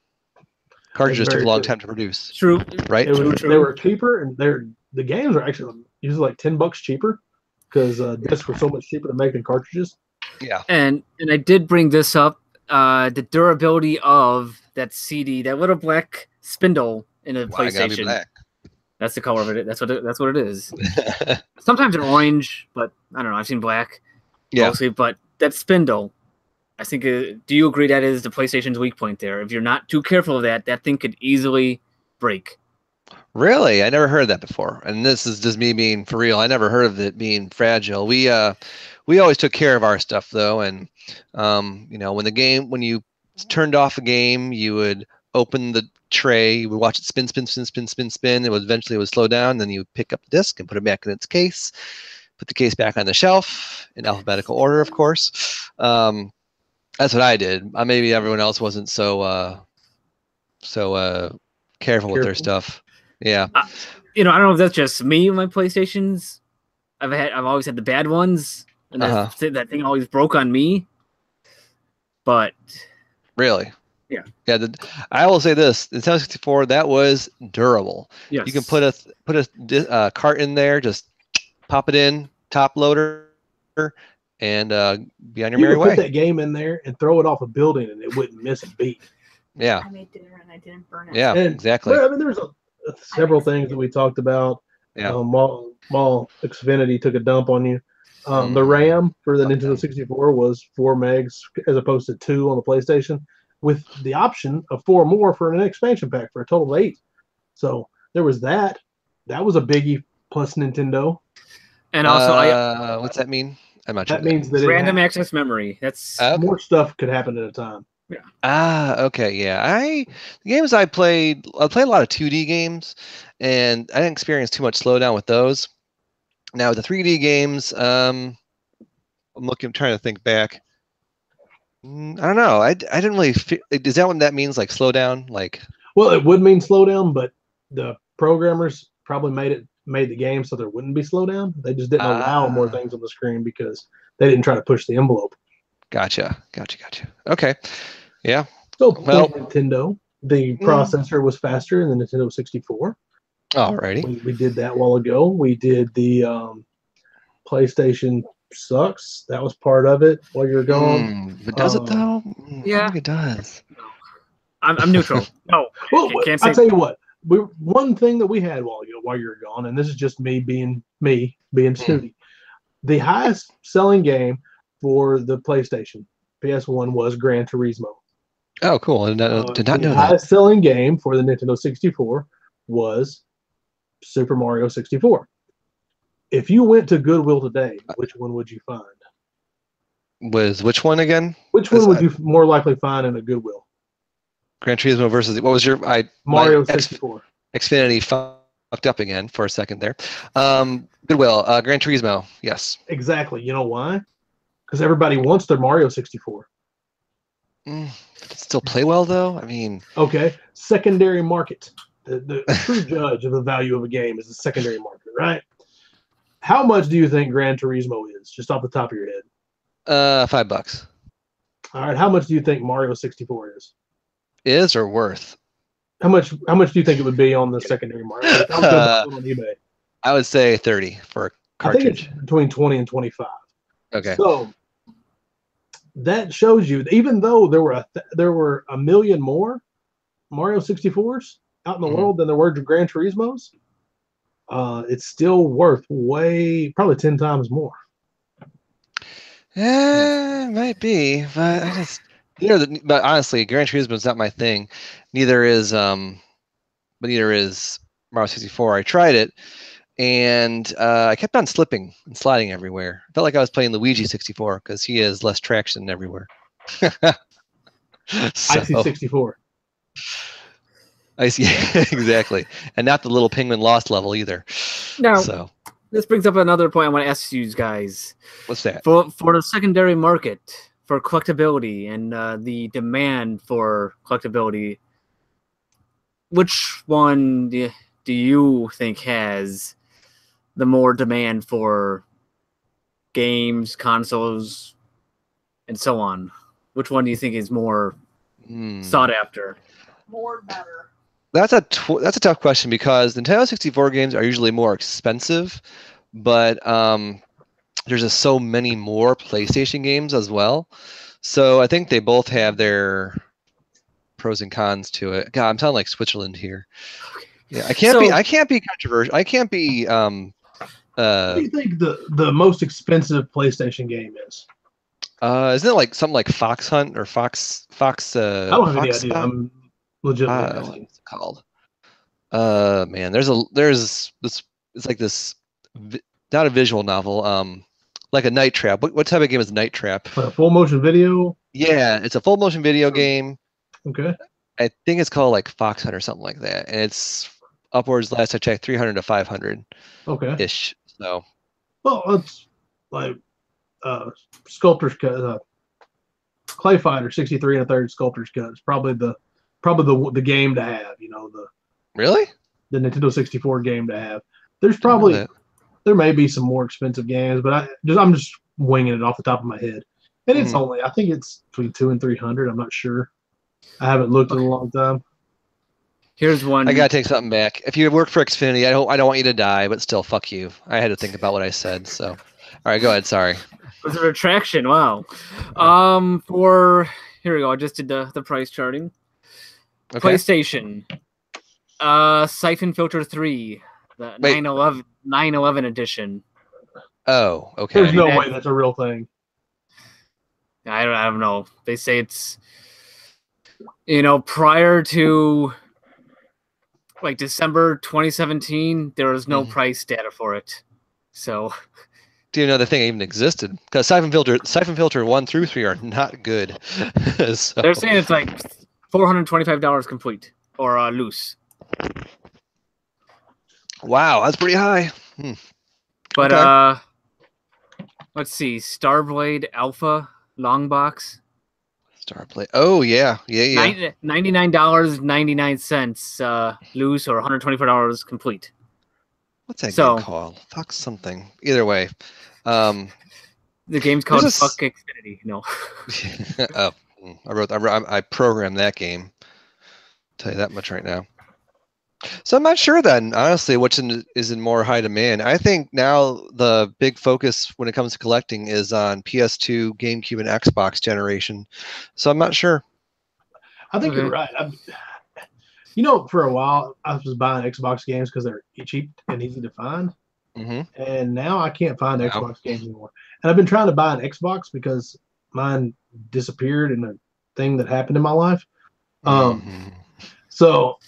Cartridges took a long time to produce. True. Right? They were cheaper, and the games are actually usually like $10 cheaper because discs were so much cheaper to make than cartridges. Yeah. And I did bring this up. The durability of that CD, that little black spindle in a Why gotta be PlayStation. black? That's the color of it. That's what it is. Sometimes an orange, but I don't know. I've seen black mostly. But that spindle, I think. Do you agree that is the PlayStation's weak point there? If you're not too careful of that thing could easily break. Really? I never heard that before. And this is just me being for real. I never heard of it being fragile. We always took care of our stuff though, and when you turned off a game, you would open the tray, you would watch it spin. It would eventually slow down, then you pick up the disc and put it back in its case, put the case back on the shelf in alphabetical order, of course. That's what I did. Maybe everyone else wasn't so careful with their stuff. Yeah. I don't know if that's just me and my PlayStations. I've always had the bad ones, and that thing always broke on me. But really, yeah. I will say this: the Nintendo 64 that was durable. Yes. You can put a cart in there, just pop it in, top loader, and be on your merry way. Put that game in there and throw it off a building, and it wouldn't miss a beat. Yeah. I made dinner and I didn't burn it. Yeah, exactly. Well, I mean, there's several things that we talked about. Yeah. Mall Xfinity took a dump on you. The RAM for the Nintendo 64 was 4 megs as opposed to 2 on the PlayStation, with the option of 4 more for an expansion pack for a total of 8. So there was that. That was a biggie plus Nintendo. And also, what's that mean? I'm not sure. That means that random access memory. That's more stuff could happen at a time. Yeah. Okay. Yeah. The games I played a lot of 2D games, and I didn't experience too much slowdown with those. Now the 3D games, I'm trying to think back. I don't know. I didn't really feel. Is that what that means? Like slow down? Like. Well, it would mean slow down, but the programmers probably made the game so there wouldn't be slow down. They just didn't allow more things on the screen because they didn't try to push the envelope. Gotcha. Okay. Yeah. So Nintendo, the processor was faster than the Nintendo 64. Alrighty. We did that a while ago. We did the PlayStation sucks. That was part of it while you're gone. But does it though? Yeah. I think it does. I'm neutral. No. Well, can't say. I'll tell you what. One thing that we had while you're gone, and this is just me being snooty. The highest selling game for the PlayStation PS1 was Gran Turismo. Oh, cool! I did not know The that. highest selling game for the Nintendo 64 was Super Mario 64. If you went to Goodwill today, which one would you find? Which one again? Which one would you more likely find in a Goodwill? Gran Turismo versus what was your Mario 64. Xfinity fucked up again for a second there. Goodwill, Gran Turismo, yes. Exactly. You know why? Because everybody wants their Mario 64. Still play well though. I mean, okay. Secondary market. The true judge of the value of a game is the secondary market, right? How much do you think Gran Turismo is, just off the top of your head? $5. All right. How much do you think Mario 64 is? Is or worth? How much do you think it would be on the secondary market? On eBay. I would say 30 for a cartridge. I think it's between 20 and 25. Okay. So that shows you, even though there were a million more Mario 64s out in the world than there were Gran Turismos, it's still worth probably 10 times more. Yeah, it might be, but I just but honestly, Gran Turismo is not my thing. Neither is Mario 64. I tried it, and I kept on slipping and sliding everywhere. I felt like I was playing Luigi 64 because he has less traction everywhere. IC 64. I see, exactly, and not the little penguin lost level either. Now, so this brings up another point I want to ask you guys. What's that? For the secondary market for collectability and the demand for collectability, which one do you think has the more demand for games, consoles, and so on? Which one do you think is more sought after? More better. That's a tough question because Nintendo 64 games are usually more expensive, but there's just so many more PlayStation games as well. So I think they both have their pros and cons to it. God, I'm sounding like Switzerland here. Yeah, I can't be controversial. I can't be. What do you think the most expensive PlayStation game is? Isn't it like something like Fox Hunt or Fox? I don't have any idea. Spot? I'm legitimately asking. What's it called? Man, there's this. It's like this, not a visual novel. Like a Night Trap. What type of game is Night Trap? A full motion video. Yeah, it's a full motion video game. Okay. I think it's called like Fox Hunt or something like that, and it's upwards. Last I checked, 300 to 500. Okay. Ish. So. Well, it's like Sculptor's Cut, Clay Fighter 63 1/3 Sculptor's Cut. It's probably the game to have. Really? The Nintendo 64 game to have. There may be some more expensive games, but I'm just winging it off the top of my head. And it's I think it's between 200 and 300. I'm not sure. I haven't looked in a long time. Here's one. I gotta take something back. If you work for Xfinity, I don't want you to die, but still, fuck you. I had to think about what I said. So, all right, go ahead. Sorry. It was a retraction. Wow. Here we go. I just did the price charting. Okay. PlayStation. Siphon Filter 3, the 911 edition. Oh, okay. There's no way that's a real thing. I don't know. They say it's prior to like December 2017, there was no price data for it. So do you know the thing even existed? Because Siphon Filter 1 through 3 are not good. So. They're saying it's like $425 complete or loose. Wow, that's pretty high. But okay. Let's see, Starblade Alpha long box. Starblade. Oh yeah. $99.99 loose or $124 complete. What's that game called? Fuck something. Either way. The game's called Fuck Xfinity. No. I programmed that game. I'll tell you that much right now. So I'm not sure then, honestly, which is in more high demand. I think now the big focus when it comes to collecting is on PS2, GameCube, and Xbox generation. So I'm not sure. I think you're right. For a while, I was buying Xbox games because they're cheap and easy to find. And now I can't find Xbox games anymore. And I've been trying to buy an Xbox because mine disappeared in a thing that happened in my life. So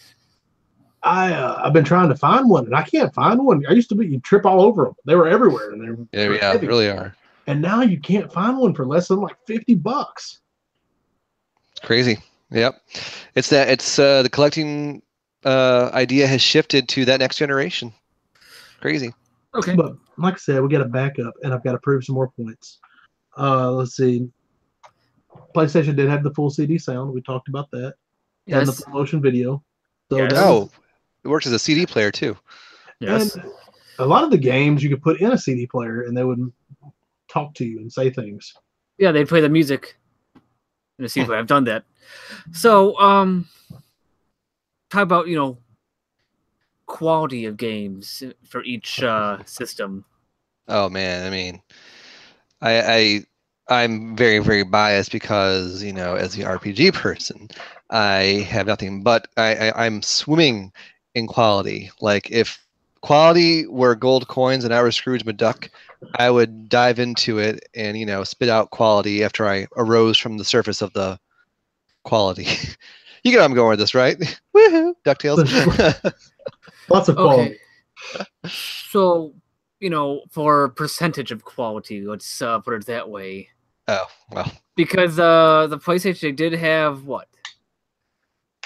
I've been trying to find one, and I can't find one. I used to you trip all over them. They were everywhere, and they really are. And now you can't find one for less than like $50. It's crazy. Yep, it's the collecting idea has shifted to that next generation. Crazy. Okay, but like I said, we got to back up, and I've got to prove some more points. Let's see. PlayStation did have the full CD sound. We talked about that. Yes. And the full motion video. So it works as a CD player too. Yes. And a lot of the games you could put in a CD player and they would talk to you and say things. Yeah, they'd play the music in a CD player. I've done that. So, talk about, quality of games for each system. Oh man, I mean, I I'm very, very biased because, as the RPG person, I have nothing but I'm swimming in quality. Like if quality were gold coins and I were Scrooge McDuck, I would dive into it and, spit out quality after I arose from the surface of the quality. You get where I'm going with this, right? Woohoo! DuckTales. Lots of quality. So, for percentage of quality, let's put it that way. Oh, well. Because the PlayStation did have what?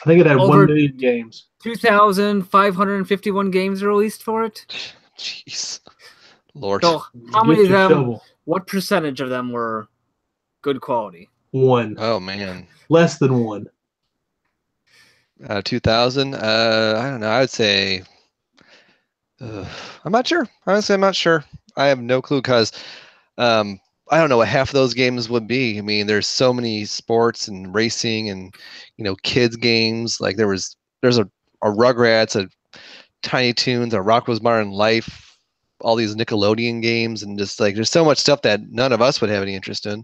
I think it had 1 million games. 2,551 games released for it. Jeez. Lord. So how many of them, what percentage of them were good quality? 1. Oh, man. Less than 1. 2,000? I don't know. I would say... I'm not sure. Honestly, I'm not sure. I have no clue because I don't know what half of those games would be. I mean, there's so many sports and racing and kids games. Like there's a Rugrats, a Tiny Toons, a Rocko's Modern Life, all these Nickelodeon games, and just like there's so much stuff that none of us would have any interest in.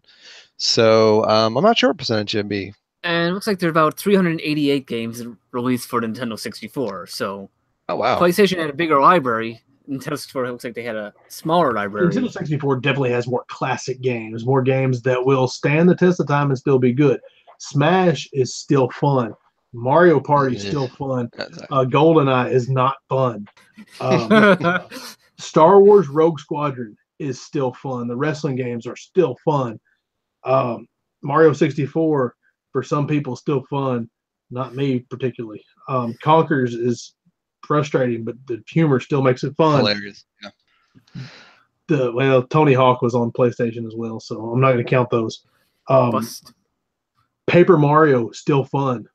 So I'm not sure what percentage it'd be. And it looks like there's about 388 games released for Nintendo 64. So, oh wow, PlayStation had a bigger library. Nintendo 64 looks like they had a smaller library. Nintendo 64 definitely has more classic games, more games that will stand the test of time and still be good. Smash is still fun. Mario Party is still fun. GoldenEye is not fun. Star Wars Rogue Squadron is still fun. The wrestling games are still fun. Mario 64, for some people, still fun. Not me particularly. Conkers is frustrating, but the humor still makes it fun. Hilarious. Yeah. Tony Hawk was on PlayStation as well, so I'm not going to count those. Paper Mario still fun.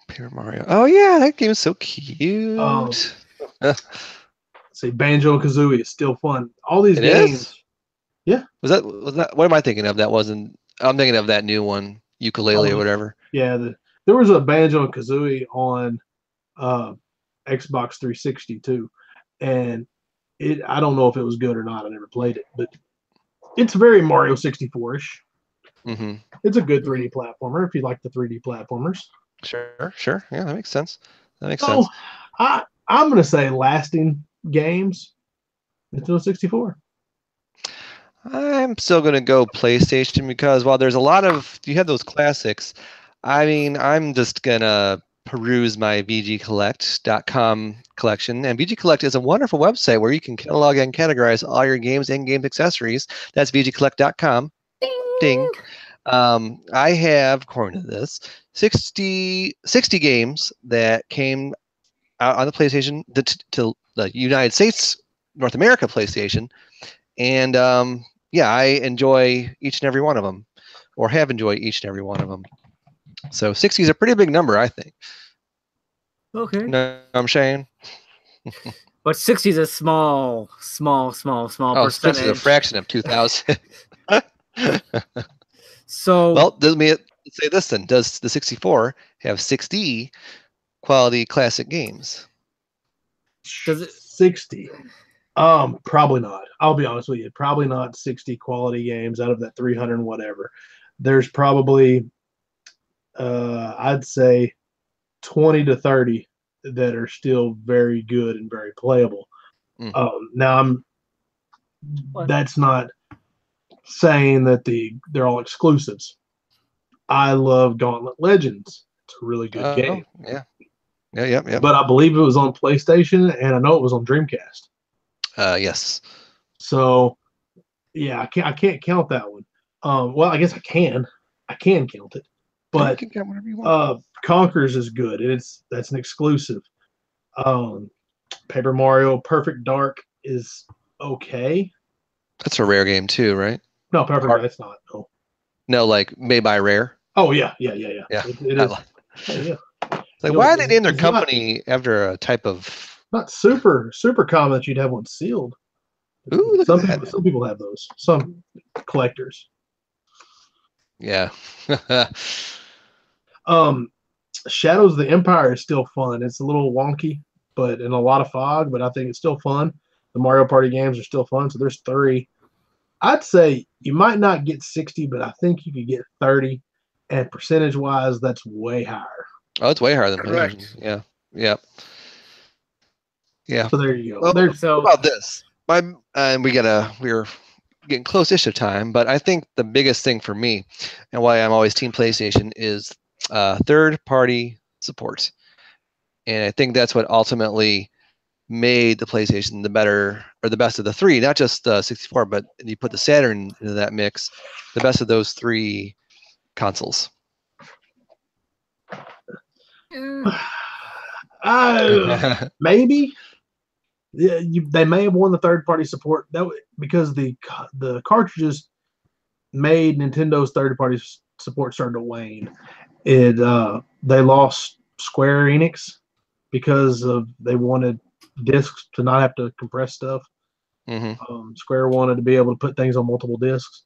Paper Mario. Oh yeah, that game is so cute. See, Banjo-Kazooie is still fun. All these games. Is? Yeah. Was that? What am I thinking of? That wasn't. I'm thinking of that new one, Ukulele or whatever. Yeah, there was a Banjo-Kazooie on Xbox 360 too, and I don't know if it was good or not. I never played it, but it's very Mario 64-ish. Mm-hmm. It's a good 3D platformer if you like the 3D platformers. Sure. Yeah, that makes sense. Sense. I'm going to say lasting games, Nintendo 64. I'm still going to go PlayStation because while there's a lot of, you have those classics, I mean, I'm just going to peruse my VGCollect.com collection. And VG Collect is a wonderful website where you can catalog and categorize all your games and game accessories. That's VGCollect.com. Ding. I have, according to this, 60 games that came out on the PlayStation to the United States, North America PlayStation. And I enjoy each and every one of them, or have enjoyed each and every one of them. So 60 is a pretty big number, I think. Okay. No, I'm saying. But 60 is a small percentage. 60 is a fraction of 2,000. So. Well, let's say this then. Does the 64 have 60 quality classic games? Does it 60? Probably not. I'll be honest with you. Probably not 60 quality games out of that 300 and whatever. There's probably, I'd say, 20 to 30 that are still very good and very playable. Now, that's not saying that they're all exclusives. I love Gauntlet Legends. It's a really good game. Yeah. But I believe it was on PlayStation, and I know it was on Dreamcast. Yes. So, yeah, I can't count that one. Well, I guess I can. I can count it. But you can count whatever you want. Conkers is good, and that's an exclusive. Paper Mario Perfect Dark is okay. That's a Rare game too, right? No, Perfect Dark, that's not. No, like made by Rare. Oh yeah. It is. Yeah. Like, why are they named their company after a type of? Not super common that you'd have one sealed. Ooh, some people have those. Some collectors. Yeah. Shadows of the Empire is still fun. It's a little wonky, but in a lot of fog. But I think it's still fun. The Mario Party games are still fun. So there's 3. I'd say you might not get 60, but I think you could get 30. And percentage-wise, that's way higher. Oh, it's way higher than Correct. PlayStation. Yeah. Yeah. Yeah. So there you go. Well, There's what about this? We're getting close-ish to time, but I think the biggest thing for me and why I'm always Team PlayStation is third-party support. And I think that's what ultimately made the PlayStation the better or the best of the three, not just the 64, but you put the Saturn into that mix, the best of those three consoles. Maybe. Yeah, they may have won the third-party support because the cartridges made Nintendo's third-party support started to wane. They lost Square Enix because they wanted discs to not have to compress stuff. Mm-hmm. Square wanted to be able to put things on multiple discs,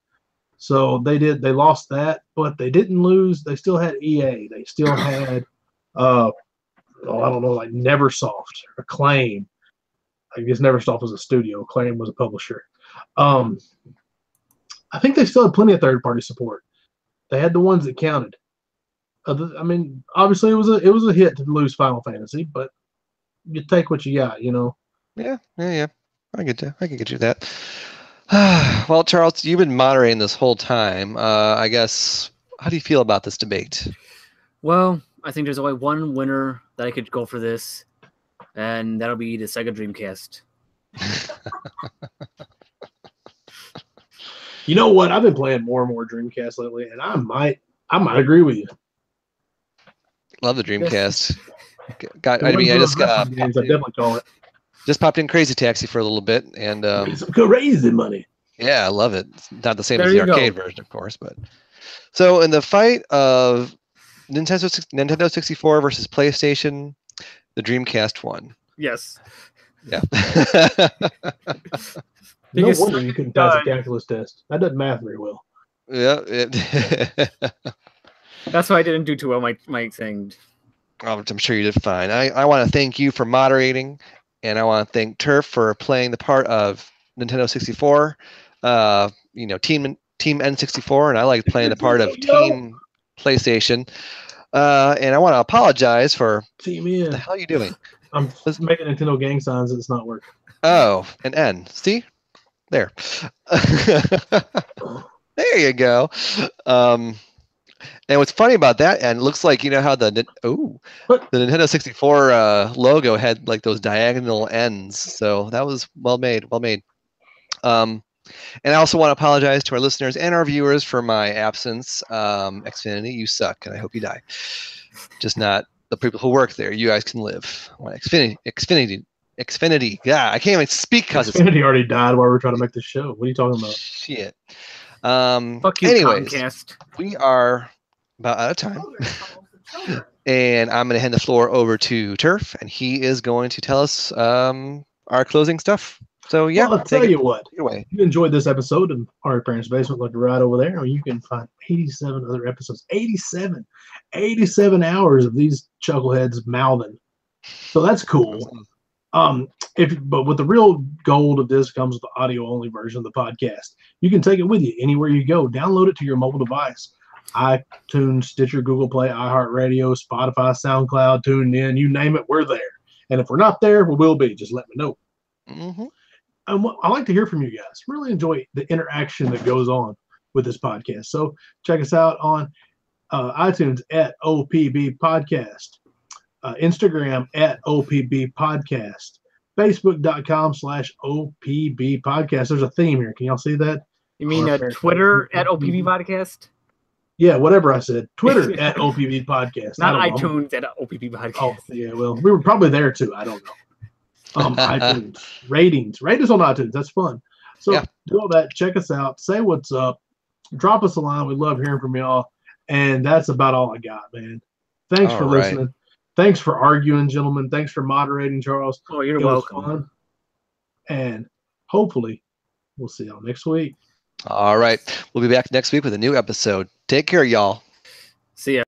so they did. They lost that, but they didn't lose. They still had EA. They still had I don't know, like Neversoft, Acclaim. I guess Neversoft was a studio. Acclaim was a publisher. I think they still had plenty of third-party support. They had the ones that counted. I mean, obviously it was a hit to lose Final Fantasy, but you take what you got, you know. Yeah. I can get you that. Well, Charles, you've been moderating this whole time. I guess, how do you feel about this debate? Well, I think there's only one winner that I could go for this, and that'll be the Sega Dreamcast. You know what? I've been playing more and more Dreamcast lately, and I might agree with you. Love the Dreamcast. I definitely call it. Just popped in Crazy Taxi for a little bit, and some crazy money. Yeah, I love it. It's not the same There as the you go. arcade version, of course, but so in the fight of Nintendo 64 versus PlayStation, the Dreamcast won. Yes. Yeah. No wonder you couldn't pass a calculus test. That doesn't math very well. Yeah. That's why I didn't do too well. My thing. I'm sure you did fine. I want to thank you for moderating, and I want to thank Turf for playing the part of Nintendo 64. Team N64, and I like playing the part of Team PlayStation. And I want to apologize for Team N. What the hell are you doing? I'm making Nintendo gang signs and it's not working. Oh, an N. See? There. There you go. And what's funny about that, and it looks like, you know how the Nintendo 64 logo had like those diagonal ends. So that was well made. And I also want to apologize to our listeners and our viewers for my absence. Xfinity, you suck, and I hope you die. Just not the people who work there. You guys can live. Xfinity. Yeah, I can't even speak because Xfinity already died while we were trying to make this show. What are you talking about? Shit. Fuck you, anyways, Comcast. We are about out of time. And I'm going to hand the floor over to Turf, and he is going to tell us our closing stuff. So, yeah. Well, I'll tell you what. If you enjoyed this episode of Our Parents' Basement, look right over there, or you can find 87 other episodes. 87 hours of these chuckleheads mouthing. So that's cool. But with the real gold of this comes the audio only version of the podcast. You can take it with you anywhere you go. Download it to your mobile device. iTunes, Stitcher, Google Play, iHeartRadio, Spotify, SoundCloud, TuneIn, you name it, we're there. And if we're not there, we will be. Just let me know. Mm-hmm. I like to hear from you guys. Really enjoy the interaction that goes on with this podcast. So check us out on iTunes at OPB Podcast, Instagram at OPB Podcast, Facebook.com/OPB Podcast. There's a theme here. Can y'all see that? You mean Twitter at OPB Podcast? Yeah, whatever I said. Twitter at OPB Podcast. Not iTunes at OPB Podcast. Oh, yeah, well, we were probably there too. I don't know. iTunes ratings. Rate us on iTunes. That's fun. So do all that. Check us out. Say what's up. Drop us a line. We love hearing from y'all. And that's about all I got, man. Thanks for listening. Thanks for arguing, gentlemen. Thanks for moderating, Charles. Oh, you're welcome. Fun. And hopefully we'll see y'all next week. All right. We'll be back next week with a new episode. Take care, y'all. See ya.